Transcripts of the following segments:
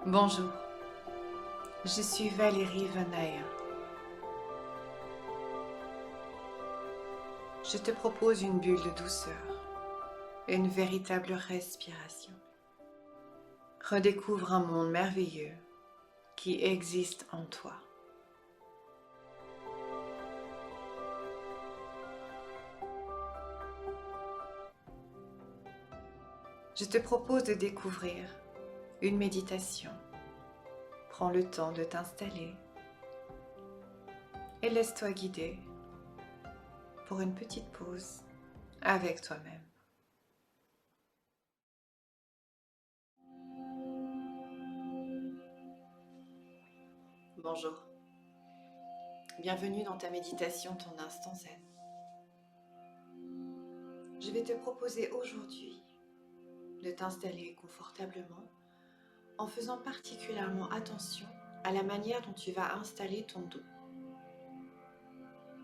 Bonjour, je suis Valérie Venaya. Je te propose une bulle de douceur, une véritable respiration. Redécouvre un monde merveilleux qui existe en toi. Je te propose de découvrir une méditation. Prends le temps de t'installer et laisse-toi guider pour une petite pause avec toi-même. Bonjour, bienvenue dans ta méditation Ton Instant Zen. Je vais te proposer aujourd'hui de t'installer confortablement en faisant particulièrement attention à la manière dont tu vas installer ton dos.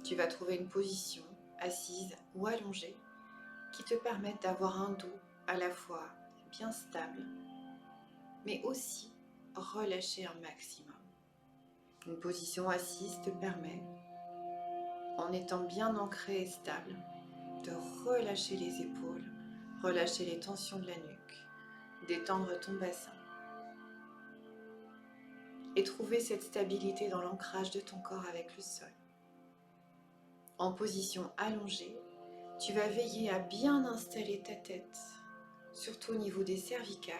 Tu vas trouver une position assise ou allongée qui te permette d'avoir un dos à la fois bien stable, mais aussi relâché un maximum. Une position assise te permet, en étant bien ancré et stable, de relâcher les épaules, relâcher les tensions de la nuque, détendre ton bassin et trouver cette stabilité dans l'ancrage de ton corps avec le sol. En position allongée, tu vas veiller à bien installer ta tête, surtout au niveau des cervicales,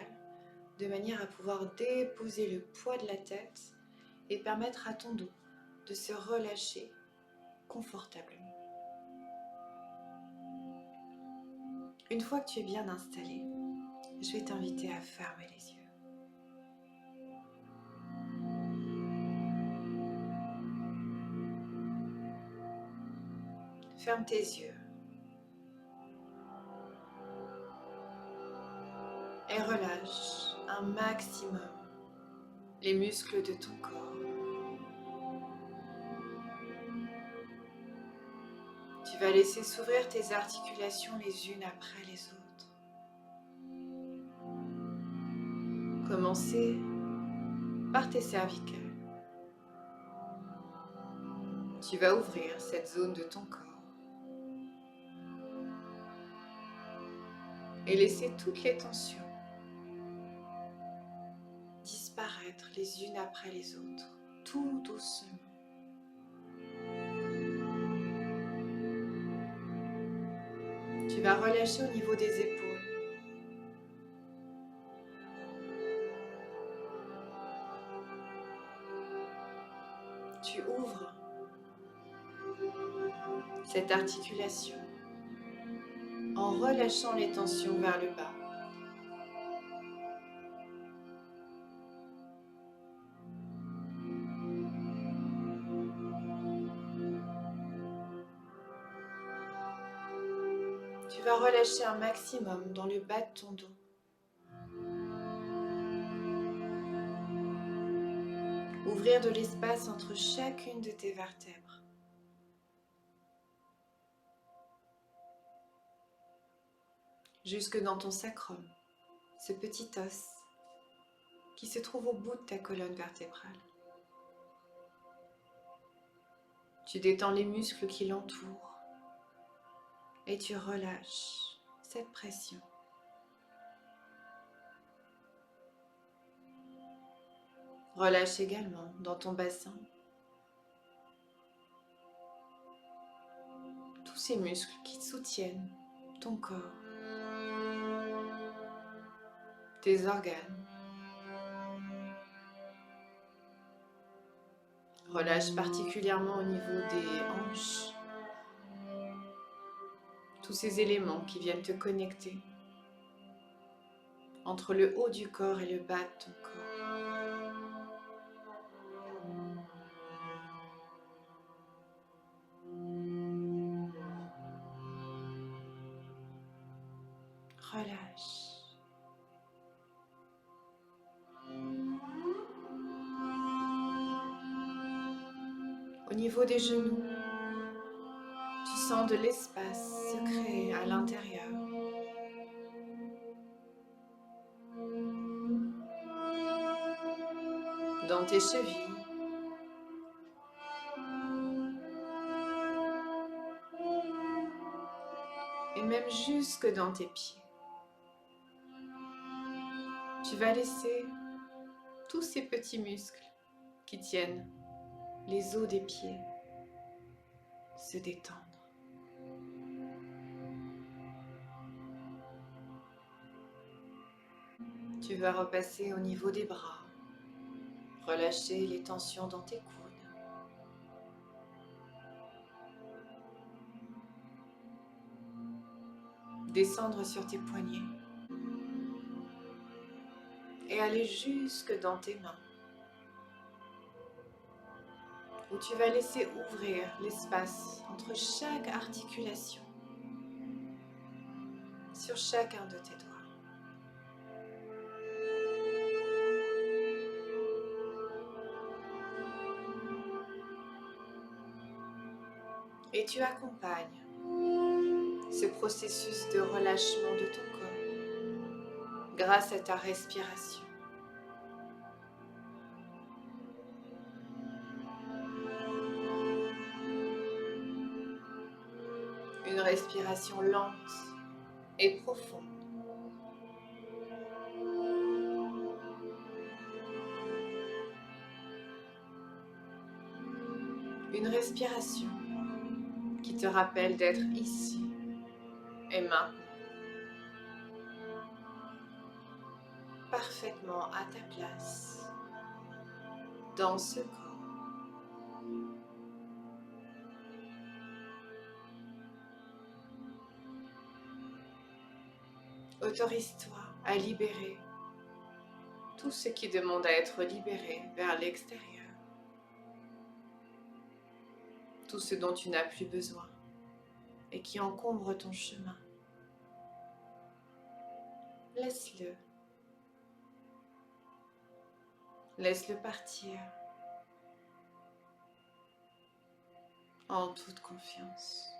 de manière à pouvoir déposer le poids de la tête et permettre à ton dos de se relâcher confortablement. Une fois que tu es bien installé, je vais t'inviter à fermer les yeux. Ferme tes yeux et relâche un maximum les muscles de ton corps. Tu vas laisser s'ouvrir tes articulations les unes après les autres. Commencer par tes cervicales. Tu vas ouvrir cette zone de ton corps et laisser toutes les tensions disparaître les unes après les autres, tout doucement. Tu vas relâcher au niveau des épaules. Tu ouvres cette articulation en relâchant les tensions vers le bas. Tu vas relâcher un maximum dans le bas de ton dos. Ouvrir de l'espace entre chacune de tes vertèbres. Jusque dans ton sacrum, ce petit os qui se trouve au bout de ta colonne vertébrale. Tu détends les muscles qui l'entourent et tu relâches cette pression. Relâche également dans ton bassin tous ces muscles qui soutiennent ton corps, tes organes. Relâche particulièrement au niveau des hanches, tous ces éléments qui viennent te connecter entre le haut du corps et le bas de ton corps. Relâche. Au niveau des genoux, tu sens de l'espace se créer à l'intérieur. dans tes chevilles, et même jusque dans tes pieds. Tu vas laisser tous ces petits muscles qui tiennent les os des pieds se détendre. Tu vas repasser au niveau des bras, relâcher les tensions dans tes coudes. Descendre sur tes poignets et aller jusque dans tes mains, où tu vas laisser ouvrir l'espace entre chaque articulation, sur chacun de tes doigts. Et tu accompagnes ce processus de relâchement de ton corps grâce à ta respiration. Une respiration lente et profonde. Une respiration qui te rappelle d'être ici et maintenant, parfaitement à ta place, dans ce corps. Autorise-toi à libérer tout ce qui demande à être libéré vers l'extérieur. Tout ce dont tu n'as plus besoin et qui encombre ton chemin. Laisse-le. Laisse-le partir en toute confiance.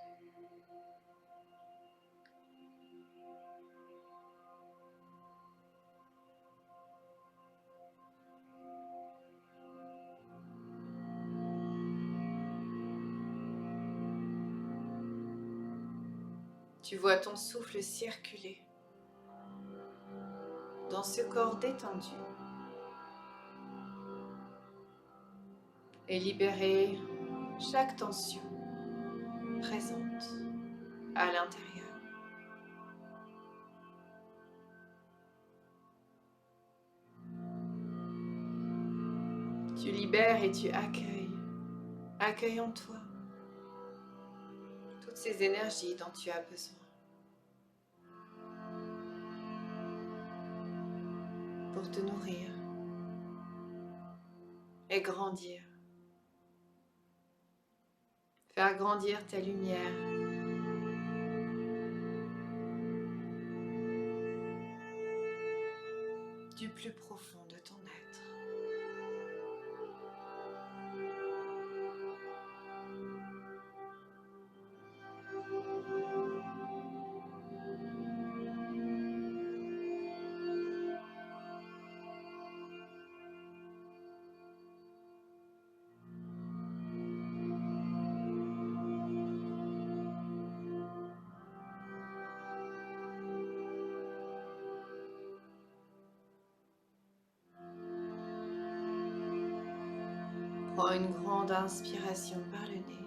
Tu vois ton souffle circuler dans ce corps détendu et libérer chaque tension présente à l'intérieur. Tu libères et tu accueilles. Accueille en toi toutes ces énergies dont tu as besoin pour te nourrir et grandir. Faire grandir ta lumière du plus profond de ton être. Prends une grande inspiration par le nez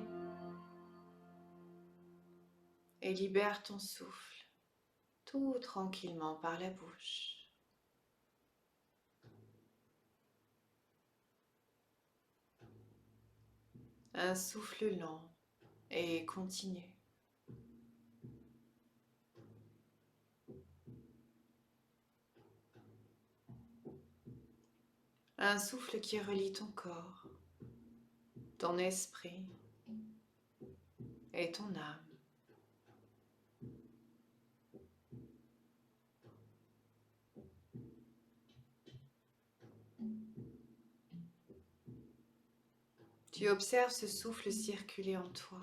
et libère ton souffle tout tranquillement par la bouche. Un souffle lent et continu. Un souffle qui relie ton corps, ton esprit et ton âme. Tu observes ce souffle circuler en toi.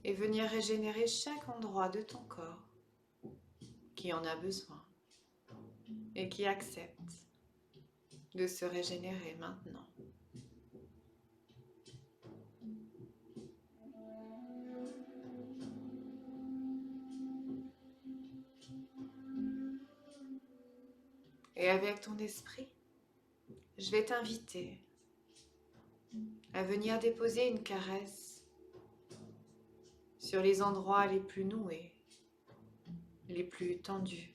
Et venir régénérer chaque endroit de ton corps qui en a besoin. et qui accepte de se régénérer maintenant. Et avec ton esprit, je vais t'inviter à venir déposer une caresse sur les endroits les plus noués, les plus tendus,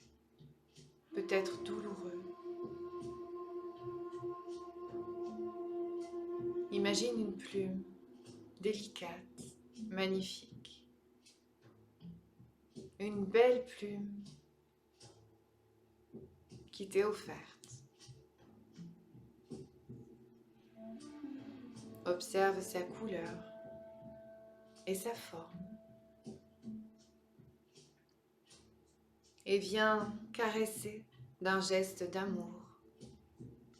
peut-être douloureux. Imagine une plume délicate, magnifique, une belle plume qui t'est offerte. Observe sa couleur et sa forme. Et viens caresser d'un geste d'amour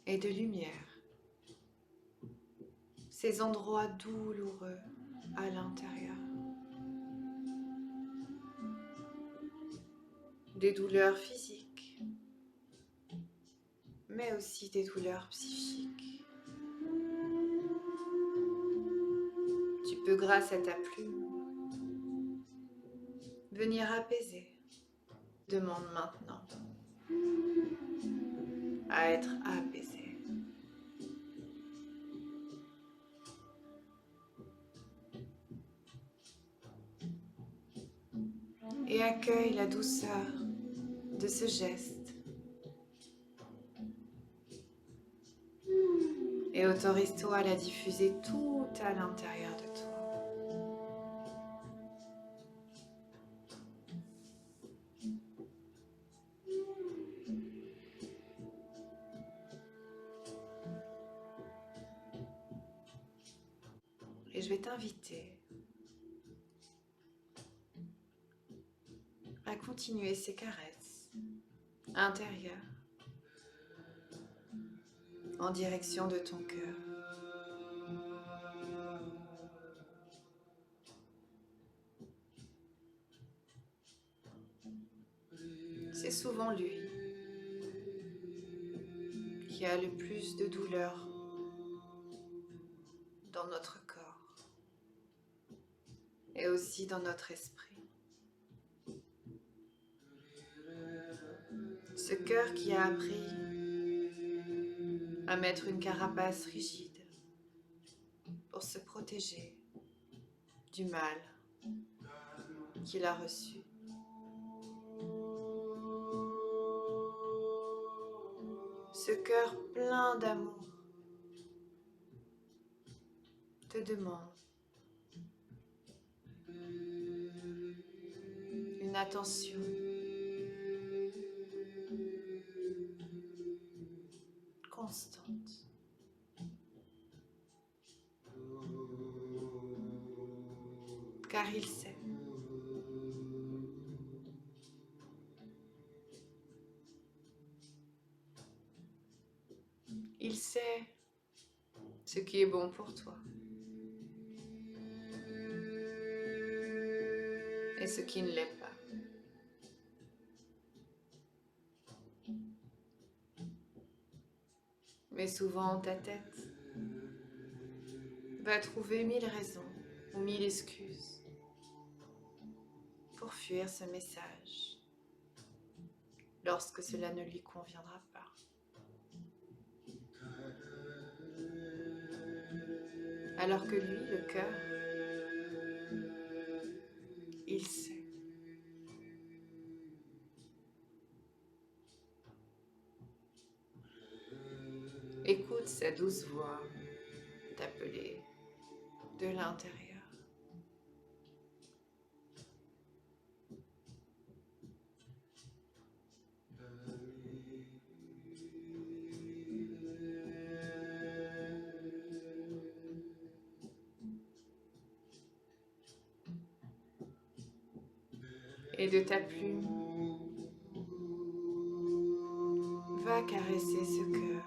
et de lumière ces endroits douloureux à l'intérieur. Des douleurs physiques, mais aussi des douleurs psychiques. Tu peux, grâce à ta plume, venir apaiser. Demande maintenant à être apaisé. Et accueille la douceur de ce geste. Et autorise-toi à la diffuser tout à l'intérieur de toi. Et je vais t'inviter à continuer ces caresses intérieures en direction de ton cœur. C'est souvent lui qui a le plus de douleur dans notre corps et aussi dans notre esprit. Ce cœur qui a appris à mettre une carapace rigide pour se protéger du mal qu'il a reçu. Ce cœur plein d'amour te demande une attention constante. Car il sait ce qui est bon pour toi et ce qui ne l'est pas. Mais souvent ta tête va trouver 1000 raisons ou 1000 excuses pour fuir ce message lorsque cela ne lui conviendra pas. Alors que lui, le cœur, il sait. Écoute sa douce voix t'appeler de l'intérieur. Et de ta plume, va caresser ce cœur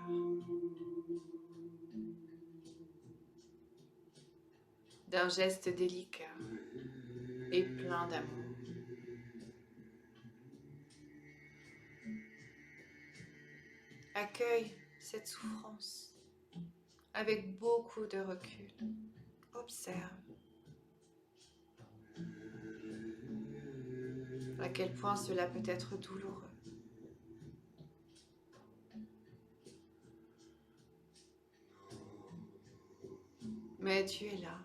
d'un geste délicat et plein d'amour. Accueille cette souffrance avec beaucoup de recul. Observe à quel point cela peut être douloureux. Mais tu es là,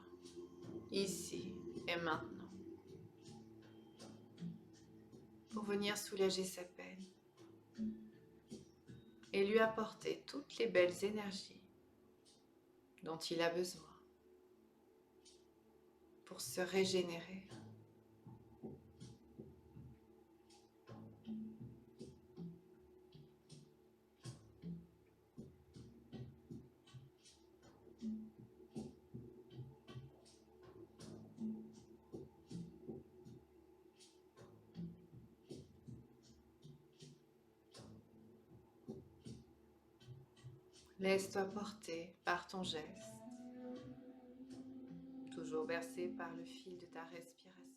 ici et maintenant, pour venir soulager sa peine et lui apporter toutes les belles énergies dont il a besoin pour se régénérer. Laisse-toi porter par ton geste, toujours bercé par le fil de ta respiration.